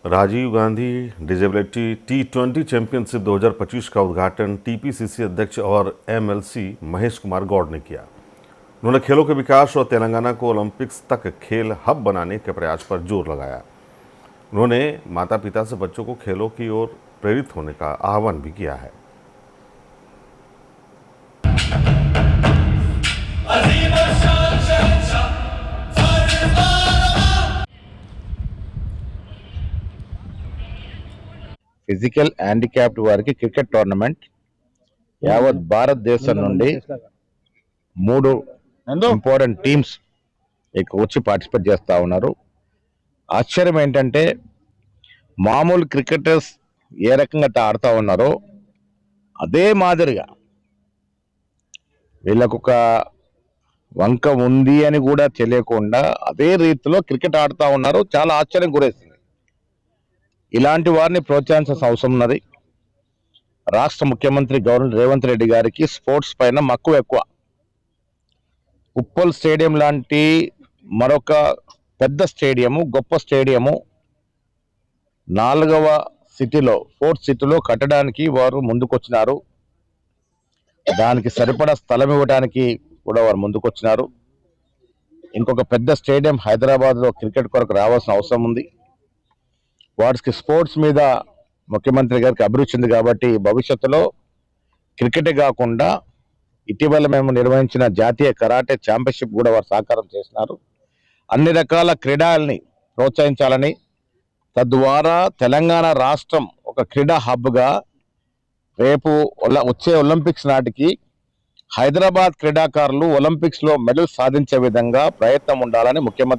Rajiv Gandhi disability T20 championship 2025 का उद्घाटन TPCC अध्यक्ष और एमएलसी महेश कुमार गौड़ ने किया। उन्होंने खेलों के विकास और तेलंगाना को ओलंपिक्स तक खेल हब बनाने के प्रयास पर जोर लगाया। उन्होंने माता पिता से बच्चों को खेलों की ओर प्रेरित होने का आह्वान भी किया है। ఫిజికల్ హ్యాండిక్యాప్డ్ వారికి క్రికెట్ టోర్నమెంట్ యావత్ భారతదేశం నుండి 3 ఇంపార్టెంట్ టీమ్స్ వచ్చి పార్టిసిపేట్ చేస్తూ ఉన్నారు. ఆశ్చర్యం ఏంటంటే మామూలు క్రికెటర్స్ ఏ రకంగా ఆడుతూ ఉన్నారో అదే మాదిరిగా వీళ్ళకు ఒక వంక ఉంది అని కూడా తెలియకుండా అదే రీతిలో క్రికెట్ ఆడుతూ ఉన్నారు. చాలా ఆశ్చర్యం గురేసింది. ఇలాంటి వారిని ప్రోత్సహించాల్సిన అవసరం ఉన్నది. రాష్ట్ర ముఖ్యమంత్రి గవర్నర్ రేవంత్ రెడ్డి గారికి స్పోర్ట్స్ పైన మక్కువ ఎక్కువ. ఉప్పల్ స్టేడియం లాంటి మరొక పెద్ద స్టేడియము, గొప్ప స్టేడియము 4వ సిటీలో, 4th సిటీలో కట్టడానికి వారు ముందుకొచ్చినారు. దానికి సరిపడా స్థలం ఇవ్వడానికి కూడా వారు ముందుకొచ్చినారు. ఇంకొక పెద్ద స్టేడియం హైదరాబాద్లో క్రికెట్ కొరకు రావాల్సిన అవసరం ఉంది. వాటికి స్పోర్ట్స్ మీద ముఖ్యమంత్రి గారికి అభిరుచి ఉంది కాబట్టి భవిష్యత్తులో క్రికెటే కాకుండా ఇటీవల మేము నిర్వహించిన జాతీయ కరాటే ఛాంపియన్షిప్ కూడా వారు సహకారం చేసినారు. అన్ని రకాల క్రీడల్ని ప్రోత్సహించాలని, తద్వారా తెలంగాణ రాష్ట్రం ఒక క్రీడా హబ్గా రేపు వచ్చే ఒలింపిక్స్ నాటికి హైదరాబాద్ క్రీడాకారులు ఒలింపిక్స్లో మెడల్ సాధించే విధంగా ప్రయత్నం ఉండాలని ముఖ్యమంత్రి